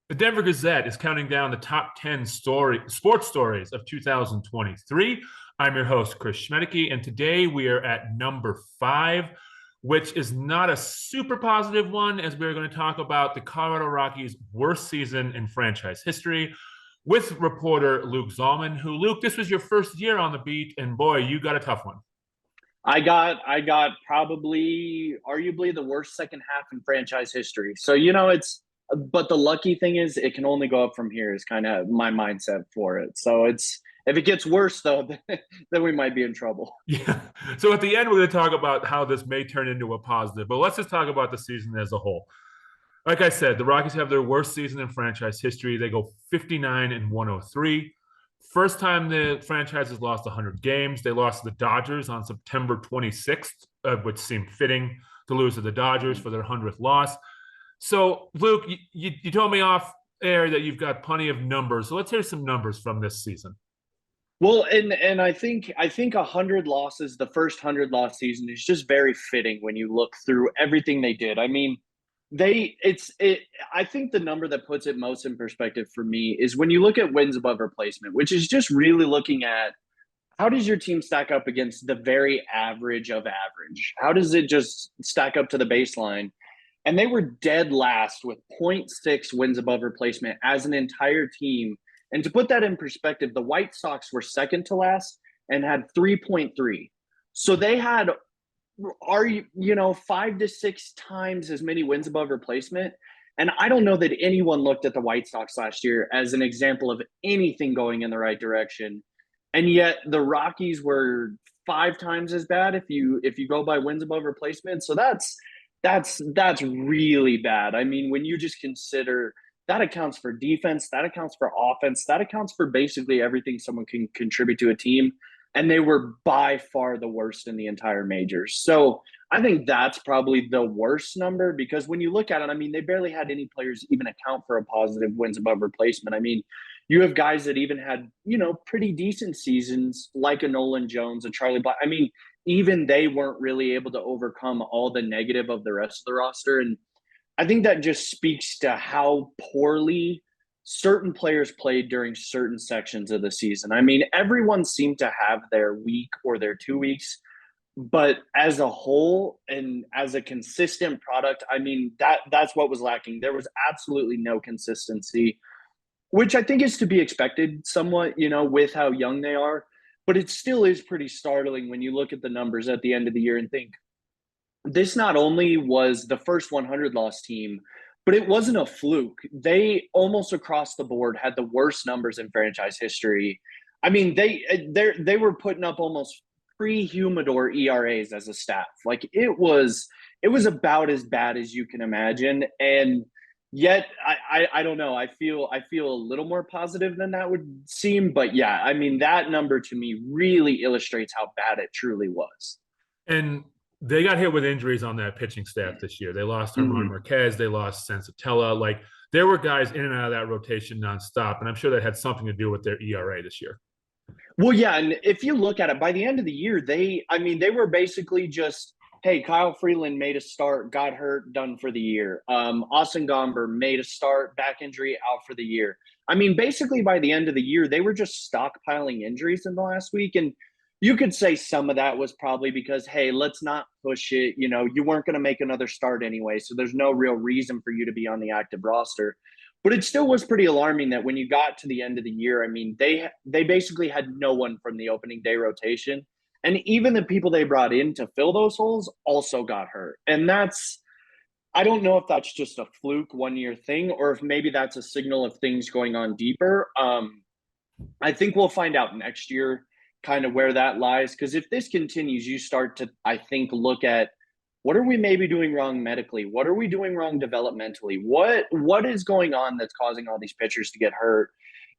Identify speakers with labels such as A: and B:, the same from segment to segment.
A: The Denver Gazette is counting down the top 10 sports stories of 2023. I'm your host, Chris Schmaedeke, and today we are at number 5, which is not a super positive one, as we're going to talk about the Colorado Rockies' worst season in franchise history with reporter Luke Zahlmann, who, Luke, this was your first year on the beat, and boy, you got a tough one.
B: I got probably arguably the worst second half in franchise history. So, but the lucky thing is it can only go up from here is kind of my mindset for it. So if it gets worse though, then we might be in trouble.
A: Yeah. So at the end, we're going to talk about how this may turn into a positive, but let's just talk about the season as a whole. Like I said, the Rockies have their worst season in franchise history. They go 59 and 103. First time the franchise has lost 100 games. They lost to the Dodgers on September 26th, which seemed fitting to lose to the Dodgers for their 100th loss. So, Luke, you told me off air that you've got plenty of numbers. So let's hear some numbers from this season.
B: Well, and I think 100 losses, the first 100 loss season is just very fitting when you look through everything they did. I mean, I think the number that puts it most in perspective for me is when you look at wins above replacement, which is just really looking at how does your team stack up against the very average of average? How does it just stack up to the baseline? And they were dead last with point 0.6 wins above replacement as an entire team. And to put that in perspective, the White Sox were second to last and had 3.3. So they had are 5 to 6 times as many wins above replacement. And I don't know that anyone looked at the White Sox last year as an example of anything going in the right direction. And yet the Rockies were 5 times as bad if you go by wins above replacement. So that's really bad. I mean, when you just consider that accounts for defense, that accounts for offense, that accounts for basically everything someone can contribute to a team. And they were by far the worst in the entire majors. So I think that's probably the worst number because when you look at it, I mean, they barely had any players even account for a positive wins above replacement. I mean, you have guys that even had, pretty decent seasons like a Nolan Jones, a Charlie Black. I mean, even they weren't really able to overcome all the negative of the rest of the roster. And I think that just speaks to how poorly certain players played during certain sections of the season. I mean, everyone seemed to have their week or their 2 weeks, but as a whole and as a consistent product, I mean, that's what was lacking. There was absolutely no consistency, which I think is to be expected somewhat, with how young they are. But it still is pretty startling when you look at the numbers at the end of the year and think this not only was the first 100 loss team, but it wasn't a fluke. They almost across the board had the worst numbers in franchise history. I mean, they were putting up almost pre-humidor ERAs as a staff. Like it was about as bad as you can imagine. And yet I don't know. I feel a little more positive than that would seem. But yeah, I mean, that number to me really illustrates how bad it truly was.
A: And they got hit with injuries on that pitching staff this year. They lost Herman
B: Mhm.
A: Marquez. They lost Sensatella. Like, there were guys in and out of that rotation nonstop, and I'm sure that had something to do with their ERA this year.
B: Well, yeah, and if you look at it, by the end of the year, they were basically just, hey, Kyle Freeland made a start, got hurt, done for the year. Austin Gomber made a start, back injury, out for the year. I mean, basically by the end of the year, they were just stockpiling injuries in the last week, and you could say some of that was probably because, hey, let's not push it. You weren't going to make another start anyway, so there's no real reason for you to be on the active roster. But it still was pretty alarming that when you got to the end of the year, I mean, they basically had no one from the opening day rotation. And even the people they brought in to fill those holes also got hurt. And I don't know if that's just a fluke 1 year thing or if maybe that's a signal of things going on deeper. I think we'll find out next year kind of where that lies. Because if this continues, you start to, I think, look at what are we maybe doing wrong medically? What are we doing wrong developmentally? What is going on that's causing all these pitchers to get hurt?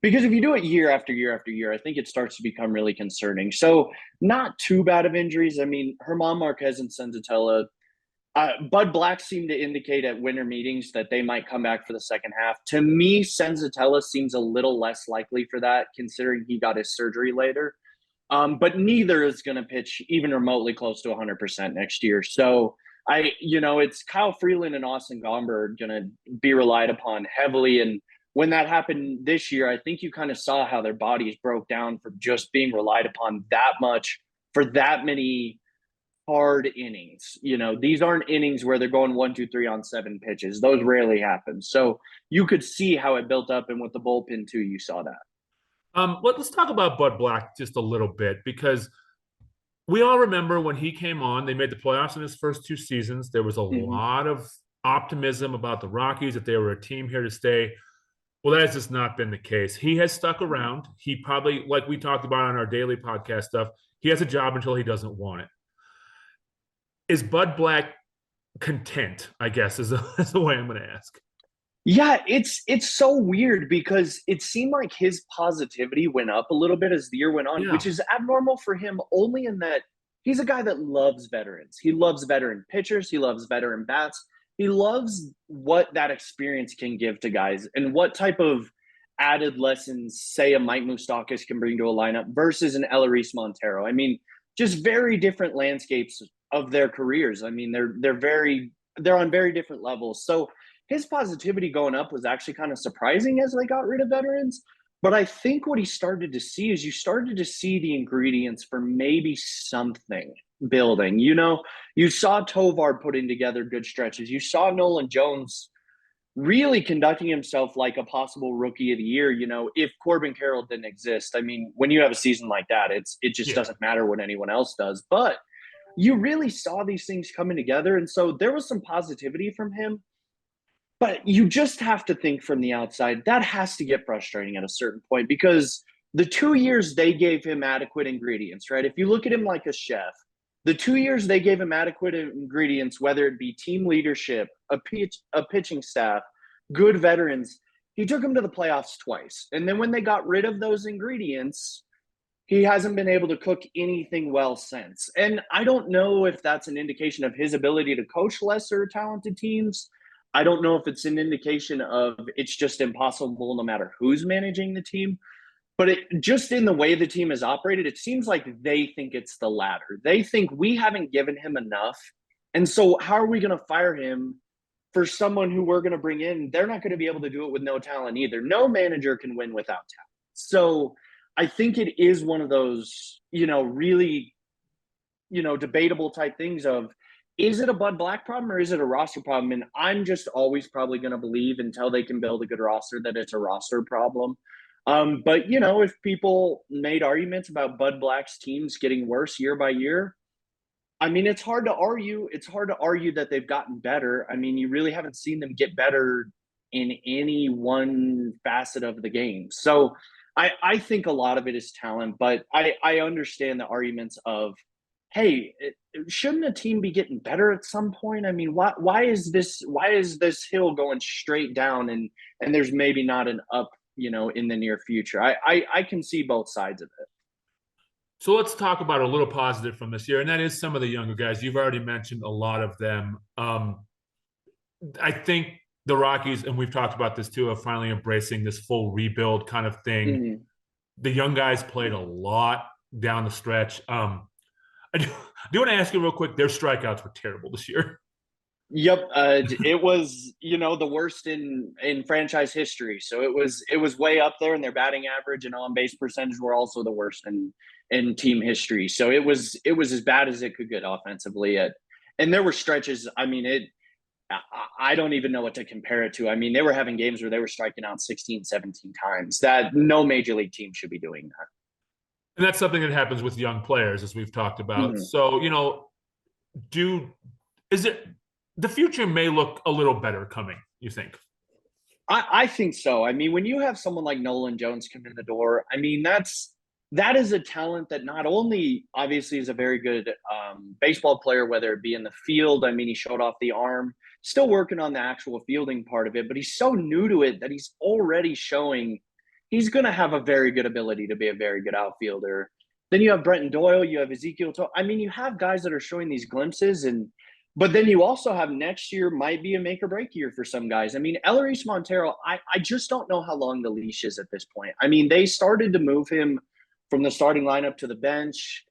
B: Because if you do it year after year after year, I think it starts to become really concerning. So not too bad of injuries. I mean, Herman Marquez and Senzatella, Bud Black seemed to indicate at winter meetings that they might come back for the second half. To me, Senzatella seems a little less likely for that, considering he got his surgery later. But neither is going to pitch even remotely close to 100% next year. So it's Kyle Freeland and Austin Gomber going to be relied upon heavily. And when that happened this year, I think you kind of saw how their bodies broke down from just being relied upon that much for that many hard innings. These aren't innings where they're going 1, 2, 3 on 7 pitches. Those rarely happen. So you could see how it built up, and with the bullpen too, you saw that.
A: Let's talk about Bud Black just a little bit, because we all remember when he came on, they made the playoffs in his first 2 seasons. There was a lot of optimism about the Rockies, that they were a team here to stay. Well, that has just not been the case. He has stuck around. He probably, like we talked about on our daily podcast stuff, he has a job until he doesn't want it. Is Bud Black content, I guess, is the way I'm going to ask.
B: Yeah, it's so weird because it seemed like his positivity went up a little bit as the year went on,
A: Yeah.
B: which is abnormal for him only in that he's a guy that loves veterans. He loves veteran pitchers. He loves veteran bats. He loves what that experience can give to guys and what type of added lessons, say, a Mike Moustakas can bring to a lineup versus an Ellery Montero. I mean, just very different landscapes of their careers. I mean, they're on very different levels. So his positivity going up was actually kind of surprising as they got rid of veterans. But I think what he started to see is you started to see the ingredients for maybe something building. You saw Tovar putting together good stretches. You saw Nolan Jones really conducting himself like a possible rookie of the year, if Corbin Carroll didn't exist. I mean, when you have a season like that, it just doesn't matter what anyone else does. But you really saw these things coming together. And so there was some positivity from him. But you just have to think from the outside, that has to get frustrating at a certain point because the 2 years they gave him adequate ingredients, right? If you look at him like a chef, the 2 years they gave him adequate ingredients, whether it be team leadership, a pitching staff, good veterans, he took them to the playoffs twice. And then when they got rid of those ingredients, he hasn't been able to cook anything well since. And I don't know if that's an indication of his ability to coach lesser talented teams. I don't know if it's an indication of it's just impossible no matter who's managing the team. But just in the way the team is operated, it seems like they think it's the latter. They think we haven't given him enough. And so how are we going to fire him for someone who we're going to bring in? They're not going to be able to do it with no talent either. No manager can win without talent. So I think it is one of those, really, debatable type things of, is it a Bud Black problem or is it a roster problem? And I'm just always probably going to believe until they can build a good roster that it's a roster problem. But, if people made arguments about Bud Black's teams getting worse year by year, I mean, it's hard to argue. It's hard to argue that they've gotten better. I mean, you really haven't seen them get better in any one facet of the game. So I think a lot of it is talent, but I understand the arguments of, hey, shouldn't a team be getting better at some point? I mean, why is this hill going straight down and there's maybe not an up, in the near future? I can see both sides of it.
A: So let's talk about a little positive from this year, and that is some of the younger guys. You've already mentioned a lot of them. I think the Rockies, and we've talked about this too, are finally embracing this full rebuild kind of thing.
B: Mm-hmm.
A: The young guys played a lot down the stretch. I do want to ask you real quick, their strikeouts were terrible this year.
B: Yep, it was the worst in franchise history. So it was way up there, and their batting average and on base percentage were also the worst in team history. So it was as bad as it could get offensively. And there were stretches. I mean, I don't even know what to compare it to. I mean, they were having games where they were striking out 16, 17 times. That no major league team should be doing that.
A: And that's something that happens with young players, as we've talked about.
B: Mm-hmm.
A: So, the future may look a little better coming, you think?
B: I think so. I mean, when you have someone like Nolan Jones come in the door, I mean, that is a talent that not only obviously is a very good baseball player, whether it be in the field. I mean, he showed off the arm, still working on the actual fielding part of it, but he's so new to it that he's already showing he's going to have a very good ability to be a very good outfielder. Then you have Brenton Doyle, you have Ezekiel. I mean, you have guys that are showing these glimpses, but then you also have next year might be a make or break year for some guys. I mean, Ellery Montero, I just don't know how long the leash is at this point. I mean, they started to move him from the starting lineup to the bench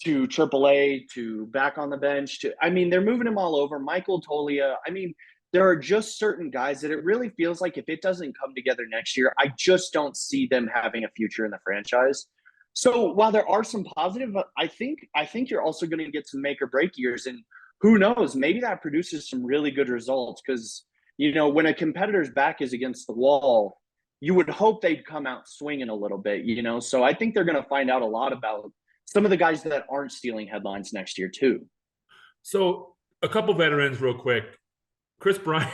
B: to AAA to back on the bench I mean, they're moving him all over. Michael Tolia. I mean, there are just certain guys that it really feels like if it doesn't come together next year, I just don't see them having a future in the franchise. So while there are some positive, I think you're also going to get some make or break years, and who knows, maybe that produces some really good results because when a competitor's back is against the wall, you would hope they'd come out swinging a little bit. So I think they're going to find out a lot about some of the guys that aren't stealing headlines next year too.
A: So a couple veterans, real quick. Chris Bryant.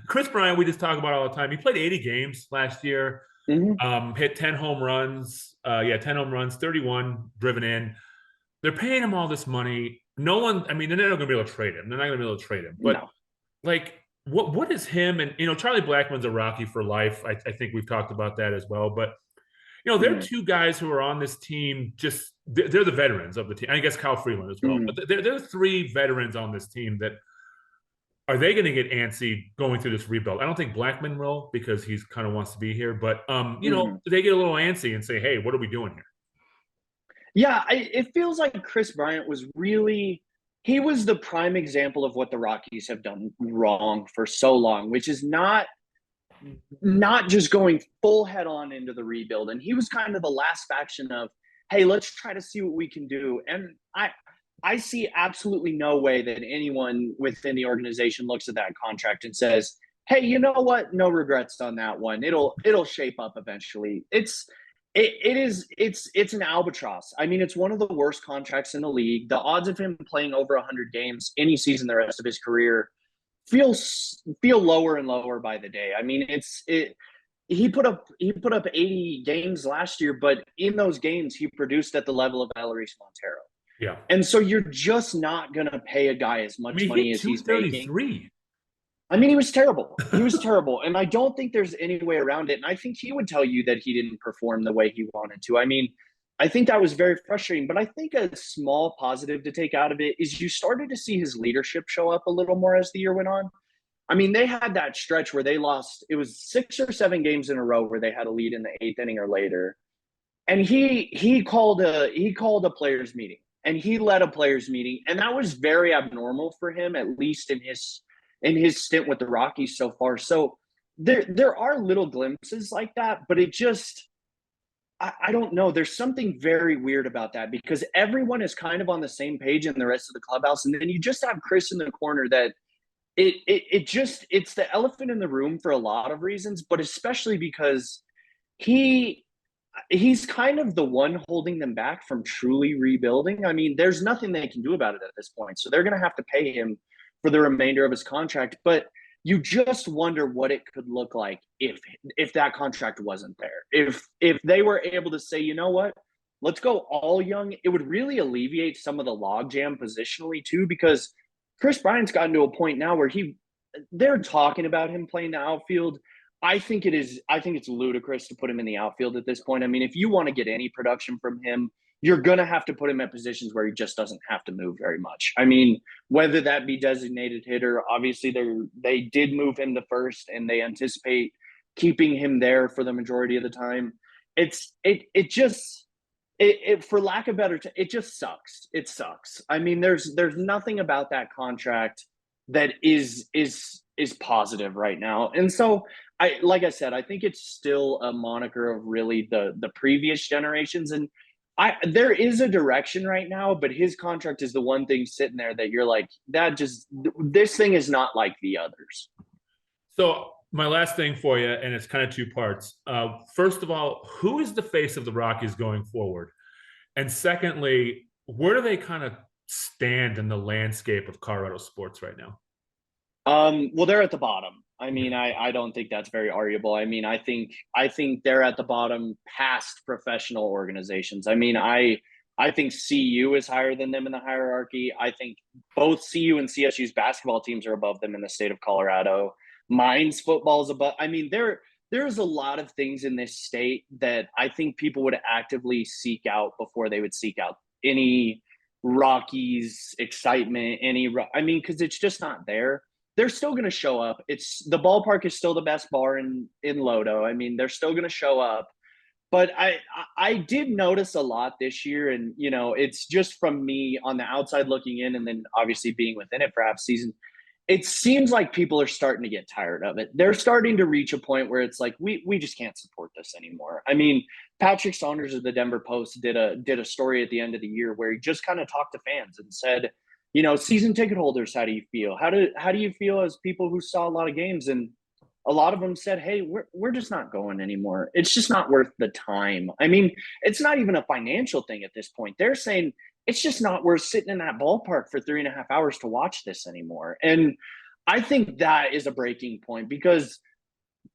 A: Chris Bryant, we just talk about all the time. He played 80 games last year. Hit 10 home runs. 10 home runs, 31 driven in. They're paying him all this money. No one, I mean, they're not going to be able to trade him. They're not going to be able to trade him. But
B: No.
A: like, what is him? And Charlie Blackmon's a Rocky for life. I think we've talked about that as well. But there are two guys who are on this team. Just they're the veterans of the team. I guess Kyle Freeland as well. But there are three veterans on this team that. Are they going to get antsy going through this rebuild? I don't think Blackmon will because he's kind of wants to be here. But, they get a little antsy and say, hey, what are we doing here?
B: Yeah, it feels like Chris Bryant he was the prime example of what the Rockies have done wrong for so long, which is not just going full head on into the rebuild. And he was kind of the last faction of, hey, let's try to see what we can do. And I see absolutely no way that anyone within the organization looks at that contract and says, hey, you know what? No regrets on that one. It'll shape up eventually. It's an albatross. I mean, it's one of the worst contracts in the league. The odds of him playing over 100 games any season the rest of his career feel lower and lower by the day. I mean, he put up 80 games last year, but in those games he produced at the level of Ellery Montero.
A: Yeah.
B: And so you're just not going to pay a guy as much money as he's making. I mean, he was terrible. He was terrible. And I don't think there's any way around it. And I think he would tell you that he didn't perform the way he wanted to. I mean, I think that was very frustrating. But I think a small positive to take out of it is you started to see his leadership show up a little more as the year went on. I mean, they had that stretch where they lost. It was 6 or 7 games in a row where they had a lead in the 8th inning or later. And he called a players meeting. And he led a players meeting, and that was very abnormal for him, at least in his stint with the Rockies so far. So there are little glimpses like that, but it just I don't know. There's something very weird about that because everyone is kind of on the same page in the rest of the clubhouse, and then you just have Chris in the corner that it's the elephant in the room for a lot of reasons, but especially because he's kind of the one holding them back from truly rebuilding. I mean, there's nothing they can do about it at this point. So they're going to have to pay him for the remainder of his contract. But you just wonder what it could look like if that contract wasn't there. If they were able to say, you know what, let's go all young, it would really alleviate some of the logjam positionally too, because Chris Bryant's gotten to a point now where they're talking about him playing the outfield. I think it's ludicrous to put him in the outfield at this point. I mean, if you want to get any production from him, you're going to have to put him at positions where he just doesn't have to move very much. I mean, whether that be designated hitter, obviously they did move him to first and they anticipate keeping him there for the majority of the time. For lack of better, it just sucks. It sucks. I mean, there's nothing about that contract that is positive right now. And so like I said, I think it's still a moniker of really the previous generations. And there is a direction right now, but his contract is the one thing sitting there that you're like, this thing is not like the others.
A: So my last thing for you, and it's kind of 2 parts. First of all, who is the face of the Rockies going forward? And secondly, where do they kind of stand in the landscape of Colorado sports right now?
B: Well, they're at the bottom. I mean, I don't think that's very arguable. I mean, I think they're at the bottom past professional organizations. I mean, I think CU is higher than them in the hierarchy. I think both CU and CSU's basketball teams are above them in the state of Colorado. Mines football is above. I mean, there's a lot of things in this state that I think people would actively seek out before they would seek out any Rockies excitement. Because it's just not there. They're still going to show up. The ballpark is still the best bar in Lodo. I mean, they're still going to show up. But I did notice a lot this year, and it's just from me on the outside looking in, and then obviously being within it for half season. it seems like people are starting to get tired of it. They're starting to reach a point where it's like we just can't support this anymore. I mean, Patrick Saunders of the Denver Post did a story at the end of the year where he just kind of talked to fans and said, season ticket holders, how do you feel? How do you feel as people who saw a lot of games? And a lot of them said, hey, we're just not going anymore. It's just not worth the time. I mean, it's not even a financial thing at this point. They're saying it's just not worth sitting in that ballpark for 3.5 hours to watch this anymore. And I think that is a breaking point because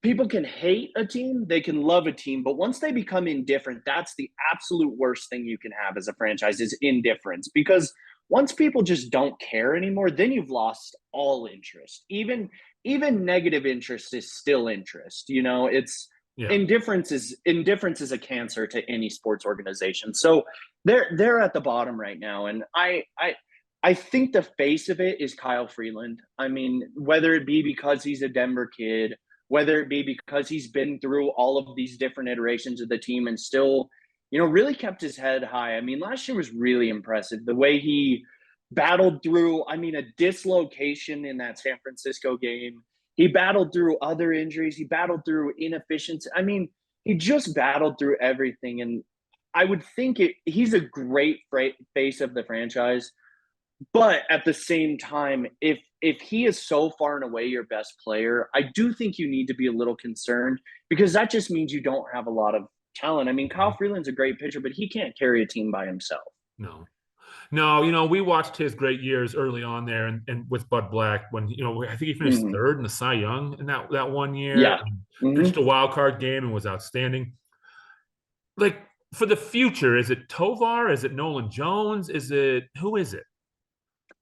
B: people can hate a team, they can love a team, but once they become indifferent, that's the absolute worst thing you can have as a franchise is indifference. Because once people just don't care anymore, then you've lost all interest. Even negative interest is still interest. It's
A: Yeah.
B: indifference is a cancer to any sports organization. So they're at the bottom right now, and I think the face of it is Kyle Freeland. I mean, whether it be because he's a Denver kid, whether it be because he's been through all of these different iterations of the team and still, really kept his head high. I mean, last year was really impressive. The way he battled through, I mean, a dislocation in that San Francisco game. He battled through other injuries. He battled through inefficiency. I mean, he just battled through everything. And I would think he's a great face of the franchise. But at the same time, if he is so far and away your best player, I do think you need to be a little concerned because that just means you don't have a lot of talent. I mean, Kyle Freeland's a great pitcher, but he can't carry a team by himself.
A: No. No, we watched his great years early on there and with Bud Black when, I think he finished
B: Mm-hmm.
A: third in the Cy Young in that one year
B: Yeah.
A: and pitched
B: Mm-hmm.
A: a wild card game and was outstanding. Like for the future, is it Tovar? Is it Nolan Jones? Who is it?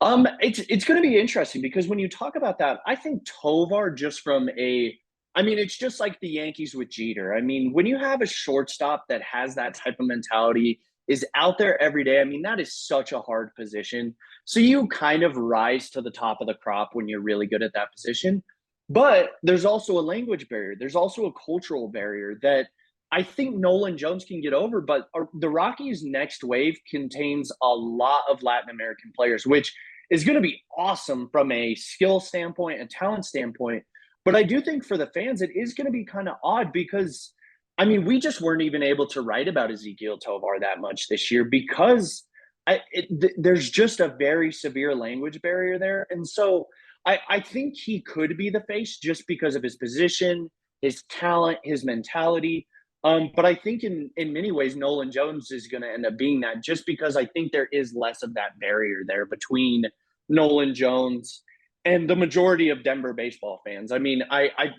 B: It's going to be interesting because when you talk about that, I think Tovar I mean, it's just like the Yankees with Jeter. I mean, when you have a shortstop that has that type of mentality, is out there every day, I mean, that is such a hard position. So you kind of rise to the top of the crop when you're really good at that position. But there's also a language barrier. There's also a cultural barrier that I think Nolan Jones can get over. But the Rockies' next wave contains a lot of Latin American players, which is going to be awesome from a skill standpoint and talent standpoint. But I do think for the fans, it is going to be kind of odd because, I mean, we just weren't even able to write about Ezequiel Tovar that much this year because there's just a very severe language barrier there. And so I think he could be the face just because of his position, his talent, his mentality. But I think in many ways, Nolan Jones is going to end up being that just because I think there is less of that barrier there between Nolan Jones and the majority of Denver baseball fans. I mean,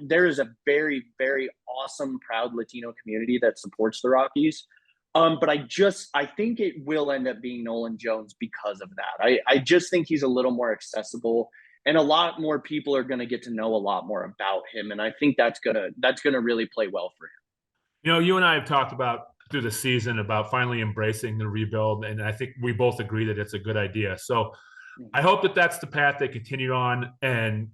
B: there is a very, very awesome, proud Latino community that supports the Rockies. But I think it will end up being Nolan Jones because of that. I just think he's a little more accessible and a lot more people are going to get to know a lot more about him. And I think that's gonna really play well for him.
A: You and I have talked about through the season about finally embracing the rebuild, and I think we both agree that it's a good idea. So I hope that that's the path they continue on. And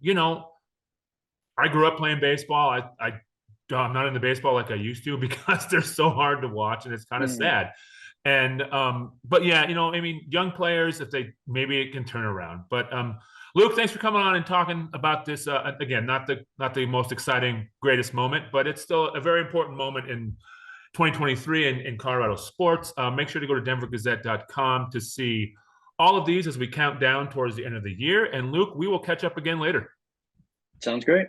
A: I grew up playing baseball. I'm not into baseball like I used to because they're so hard to watch, and it's kind of
B: Mm-hmm.
A: sad. And but yeah, I mean, young players, if maybe it can turn around. But Luke, thanks for coming on and talking about this. Again, not the most exciting, greatest moment, but it's still a very important moment in 2023 in Colorado sports. Make sure to go to denvergazette.com to see all of these as we count down towards the end of the year. And Luke, we will catch up again later.
B: Sounds great.